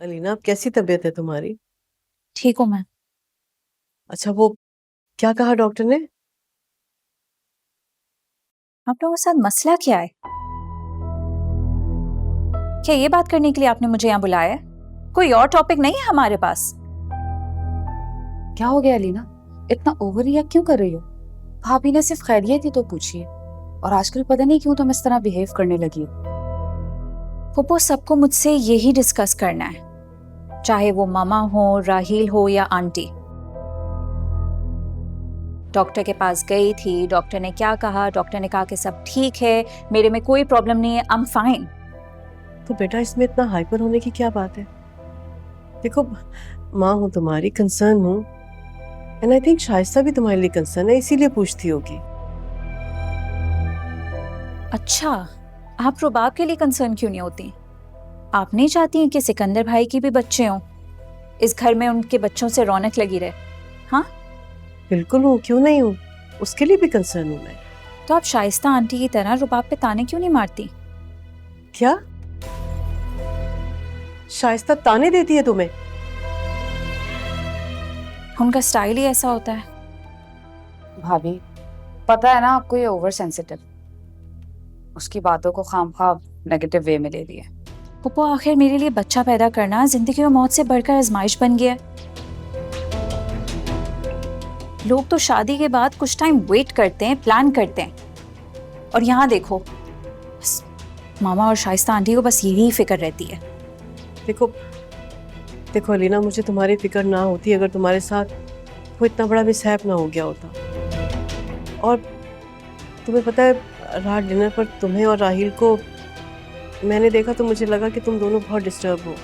अलीना, अब कैसी तबीयत है तुम्हारी? ठीक हूँ मैं। अच्छा, वो क्या कहा डॉक्टर ने? आप लोगों के साथ मसला क्या है? क्या ये बात करने के लिए आपने मुझे यहाँ बुलाया है? कोई और टॉपिक नहीं है हमारे पास? क्या हो गया लीना? इतना ओवर रिएक्ट क्यों कर रही हो? भाभी ने सिर्फ खैरियत ही तो पूछी है और आजकल पता नहीं क्यों तुम इस तरह बिहेव करने लगी हो। पुप्पो, सबको मुझसे यही डिस्कस करना है, चाहे वो मामा हो, राहील हो या आंटी। डॉक्टर के पास गई थी, डॉक्टर ने क्या कहा? डॉक्टर ने कहा कि सब ठीक है, मेरे में कोई प्रॉब्लम नहीं है, आई एम फाइन। तो बेटा, इसमें इतना हाइपर होने की क्या बात है? देखो, माँ हूँ तुम्हारी, कंसर्न हूँ। एंड आई थिंक शाइस्ता भी तुम्हारे लिए कंसर्न है, इसीलिए पूछती होगी। अच्छा, आप रुबाब के लिए कंसर्न क्यों नहीं होती? आप नहीं चाहती हैं कि सिकंदर भाई की भी बच्चे हों, इस घर में उनके बच्चों से रौनक लगी रहे? हाँ, बिल्कुल हूँ, क्यों नहीं हूँ। उसके लिए भी कंसर्न हूँ मैं। तो आप शाइस्ता आंटी की तरह रुबाब पे ताने क्यों नहीं मारती? क्या? शाइस्ता ताने देती है तुम्हें? उनका स्टाइल ही ऐसा होता है। भाभी, पता है ना आपको ये ओवर सेंसिटिव, उसकी बातों को खामखा नेगेटिव वे में ले लिया। पुप्पो, आखिर मेरे लिए बच्चा पैदा करना जिंदगी और मौत से बढ़कर आजमाइश बन गया है। लोग तो शादी के बाद कुछ टाइम वेट करते हैं, प्लान करते हैं, और यहाँ देखो, बस मामा और शाइस्ता आंटी को बस यही फिक्र रहती है। देखो देखो अलीना, मुझे तुम्हारी फिक्र ना होती अगर तुम्हारे साथ वो इतना बड़ा मिसहैप ना हो गया होता। और तुम्हें पता है, रात डिनर पर तुम्हें और राहील को मैंने देखा तो मुझे लगा कि तुम दोनों बहुत डिस्टर्ब हो।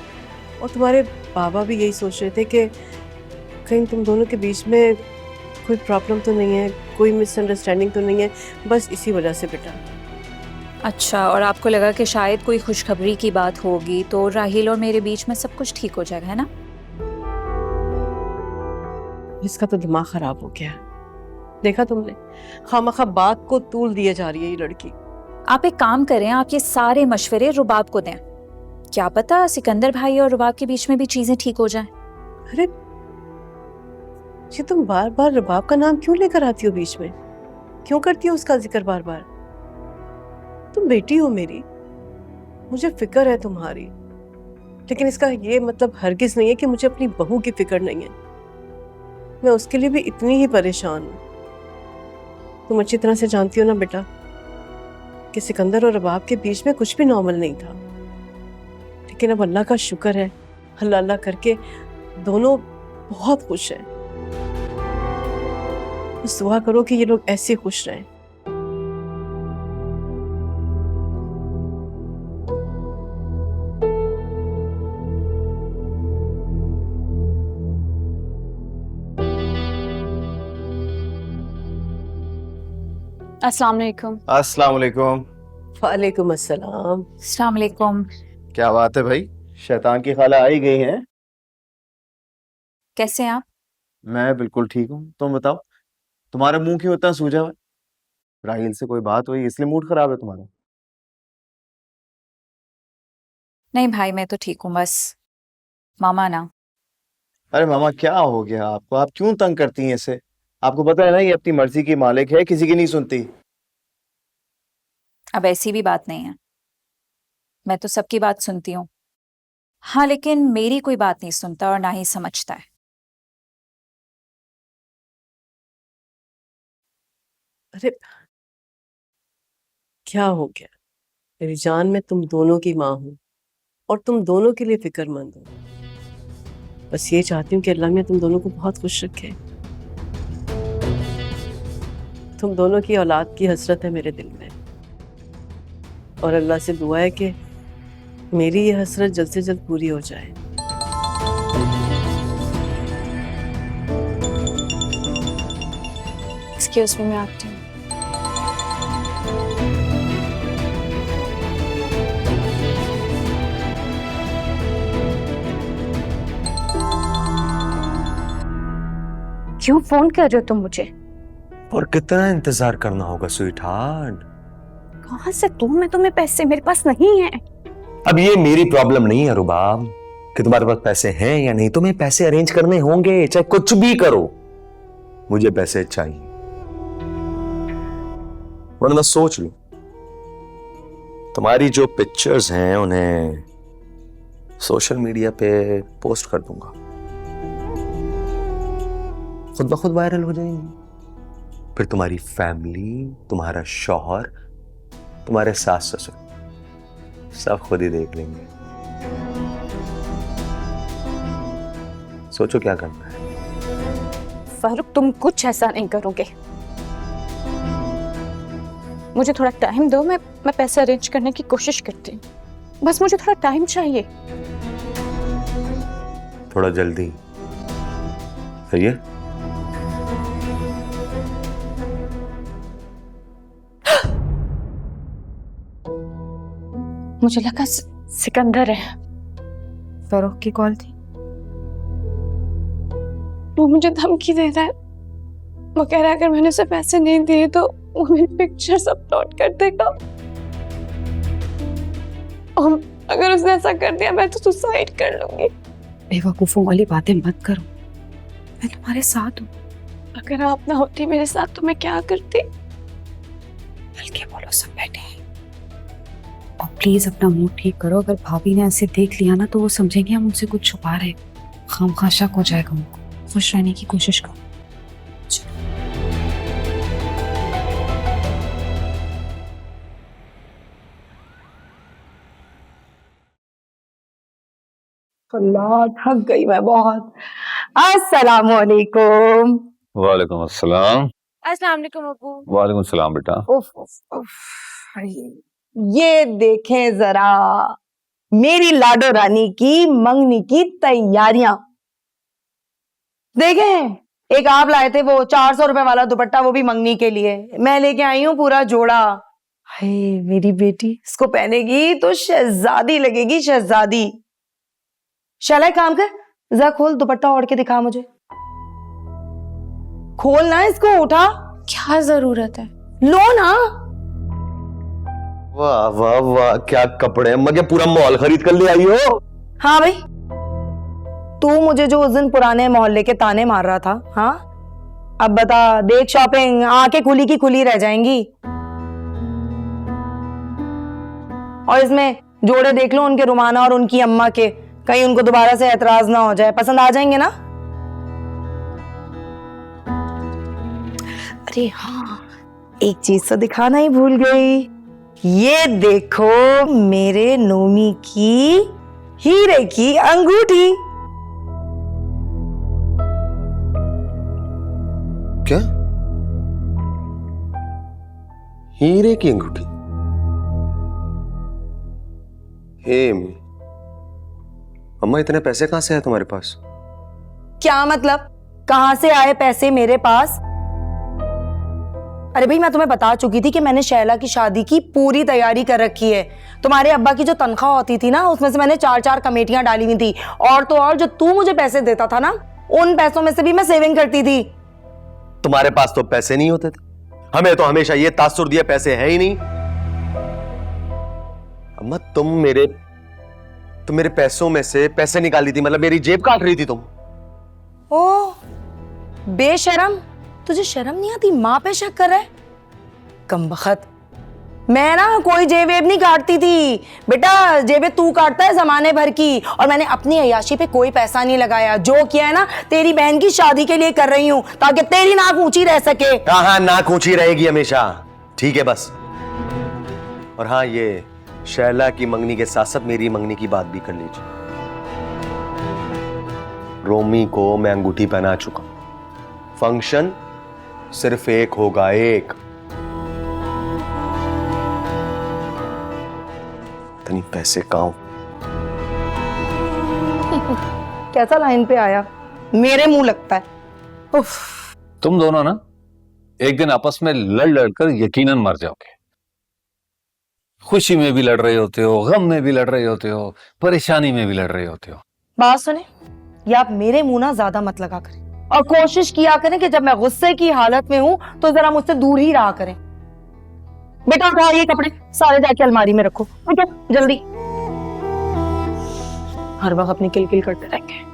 और तुम्हारे बाबा भी यही सोच रहे थे कि कहीं तुम दोनों के बीच में कोई प्रॉब्लम तो नहीं है, कोई मिसअंडरस्टैंडिंग तो नहीं है, बस इसी वजह से बेटा। अच्छा, और आपको लगा कि शायद कोई खुशखबरी की बात होगी तो राहील और मेरे बीच में सब कुछ ठीक हो जाएगा, है ना? इसका तो दिमाग खराब हो गया। देखा तुमने, खामखा बात को तूल दिए जा रही है ये लड़की। आप एक काम करें, आप ये सारे मशवरे रुबाब को दें। क्या पता सिकंदर भाई और रुबाब के बीच में भी चीजें ठीक हो जाएं। अरे, ये तुम बार बार रबाब का नाम क्यों लेकर आती हो बीच में? क्यों करती हो उसका जिक्र बार बार? तुम बेटी हो मेरी, मुझे फिक्र है तुम्हारी, लेकिन इसका ये मतलब हरगिज नहीं है कि मुझे अपनी बहू की फिक्र नहीं है। मैं उसके लिए भी इतनी ही परेशान हूँ। तुम अच्छी तरह से जानती हो ना बेटा कि सिकंदर और रबाब के बीच में कुछ भी नॉर्मल नहीं था, लेकिन अब अल्लाह का शुक्र है, अल्लाह अल्लाह करके दोनों बहुत खुश हैं। बस दुआ करो कि ये लोग ऐसे खुश रहें। अस्सलाम वालेकुम। अस्सलाम वालेकुम। वालेकुम अस्सलाम। अस्सलाम वालेकुम। क्या बात है भाई, शैतान की खाला आई गई हैं। कैसे हैं आप? मैं बिल्कुल ठीक हूँ, तुम बताओ, तुम्हारा मुंह क्यों इतना सूजा हुआ है? राहील से कोई बात हुई इसलिए मूड खराब है तुम्हारा? नहीं भाई, मैं तो ठीक हूँ, बस मामा ना। अरे मामा, क्या हो गया आपको? आप क्यों तंग करती हैं इसे? आपको पता है ना ये अपनी मर्जी की मालिक है, किसी की नहीं सुनती। अब ऐसी भी बात नहीं है, मैं तो सबकी बात सुनती हूँ। हाँ, लेकिन मेरी कोई बात नहीं सुनता और ना ही समझता है। अरे, क्या हो गया? मेरी जान, मैं तुम दोनों की माँ हूँ और तुम दोनों के लिए फिक्रमंद हूँ। बस ये चाहती हूँ कि अल्लाह में तुम दोनों को बहुत खुश रखे। तुम दोनों की औलाद की हसरत है मेरे दिल में, और अल्लाह से दुआ है कि मेरी ये हसरत जल्द से जल्द पूरी हो जाए। एक्सक्यूज मी, मैं आती हूँ। क्यों फोन कर रहे हो तुम मुझे? और कितना इंतजार करना होगा स्वीट हार्ट? कहाँ से दूं मैं तुम्हें पैसे? मेरे पास नहीं है। अब ये मेरी प्रॉब्लम नहीं है रुबाब, कि तुम्हारे पास पैसे हैं या नहीं। तुम्हें पैसे अरेंज करने होंगे, चाहे कुछ भी करो, मुझे पैसे चाहिए, वरना सोच लो तुम्हारी जो पिक्चर्स हैं उन्हें सोशल मीडिया पे पोस्ट कर दूंगा, खुद ब खुद वायरल हो जाएंगी। फिर तुम्हारी फैमिली, तुम्हारा शौहर, तुम्हारे सास ससुर सब खुद ही देख लेंगे। सोचो क्या करना है। फारूक, तुम कुछ ऐसा नहीं करोगे। मुझे थोड़ा टाइम दो, मैं पैसे अरेंज करने की कोशिश करती हूँ। बस मुझे थोड़ा टाइम चाहिए। थोड़ा जल्दी, सही है? मुझे लगा सिकंदर है। फरोख की कॉल थी। वो मुझे धमकी दे रहा है। वो कह रहा है अगर मैंने उसे पैसे नहीं दिए तो वो मेरी पिक्चर्स अपलोड कर देगा, और अगर उसने ऐसा कर दिया मैं तो सुसाइड कर लूंगी। बेवकूफों वाली बातें मत करो, मैं तुम्हारे साथ हूँ। अगर आप ना होती मेरे साथ तो मैं क्या करती। हल्के बोलो, सब बैठे हैं। और प्लीज अपना मूड ठीक करो। अगर भाभी ने ऐसे देख लिया ना तो वो समझेंगे हम उनसे कुछ छुपा रहे। खामखा शक हो जाएगा उनको। खुश रहने की कोशिश करो। अल्लाह, थक गई मैं बहुत। अस्सलाम वालेकुम। वालेकुम अस्सलाम। अस्सलाम वालेकुम अब्बू। वालेकुम सलाम बेटा। उफ, उफ, उफ। ये देखें जरा मेरी लाडो रानी की मंगनी की तैयारियां देखें। एक आप लाए थे वो 400 रुपए वाला दुपट्टा, वो भी मंगनी के लिए। मैं लेके आई हूँ पूरा जोड़ा। हाय मेरी बेटी इसको पहनेगी तो शहजादी लगेगी, शहजादी। शाला एक काम कर, जरा खोल दुपट्टा ओढ़ के दिखा मुझे। खोल ना इसको, उठा। क्या जरूरत है? लो ना। वाह वाह वाह, क्या कपड़े हैं। मगर पूरा मॉल खरीद कर ले आई हो। हाँ भाई, तू मुझे जो उस दिन पुराने मोहल्ले के ताने मार रहा था, हाँ अब बता, देख शॉपिंग आंखें खुली की खुली रह जाएंगी। और इसमें जोड़े देख लो उनके, रुमाना और उनकी अम्मा के, कहीं उनको दोबारा से एतराज ना हो जाए। पसंद आ जाएंगे ना? अरे हाँ, एक चीज तो दिखाना ही भूल गई। ये देखो मेरे नोमी की हीरे की अंगूठी। क्या? हीरे की अंगूठी? हे अम्मा, इतने पैसे कहां से आए तुम्हारे पास? क्या मतलब कहां से आए पैसे मेरे पास? अरे भाई, मैं तुम्हें बता चुकी थी कि मैंने शैला की शादी की पूरी तैयारी कर रखी है। तुम्हारे अब्बा की जो तनख्वाह होती थी ना, उसमें से मैंने 4-4 कमेटियां डाली हुई थी। और तो और जो तू मुझे पैसे देता था ना, उन पैसों में से भी मैं सेविंग करती थी। तुम्हारे पास तो पैसे नहीं होते थे, हमें तो हमेशा ये तासुर दिया पैसे है ही नहीं। अम्मा, तुम मेरे पैसों में से पैसे निकाली थी, मतलब मेरी जेब काट रही थी तुम। ओ बेशरम, तुझे शर्म नहीं आती? माँ पे शक कर रहा है, कमबख्त। मैं ना कोई जेब वेब नहीं काटती थी बेटा, जेबें तू काटता है जमाने भर की। और मैंने अपनी अय्याशी पे कोई पैसा नहीं लगाया। जो किया है ना, तेरी बहन की शादी के लिए कर रही हूं, ताकि तेरी नाक ऊंची रह सके। हाँ, नाक ऊंची रहेगी हमेशा, ठीक है बस। और हाँ, ये शैला की मंगनी के साथ साथ मेरी मंगनी की बात भी कर लीजिए। रोमी को मैं अंगूठी पहना चुका, फंक्शन सिर्फ एक होगा, एक। इतनी पैसे कहां? कैसा लाइन पे आया, मेरे मुंह लगता है। उफ। तुम दोनों ना एक दिन आपस में लड़ लड़कर यकीनन मर जाओगे। खुशी में भी लड़ रहे होते हो, गम में भी लड़ रहे होते हो, परेशानी में भी लड़ रहे होते हो। बात सुने, या आप मेरे मुंह ना ज्यादा मत लगा करें, और कोशिश किया करें कि जब मैं गुस्से की हालत में हूं तो जरा मुझसे दूर ही रहा करें। बेटा उठाओ ये कपड़े सारे, जाके अलमारी में रखो। उठो जल्दी। हर वक्त अपनी किलकिल करते रहेंगे।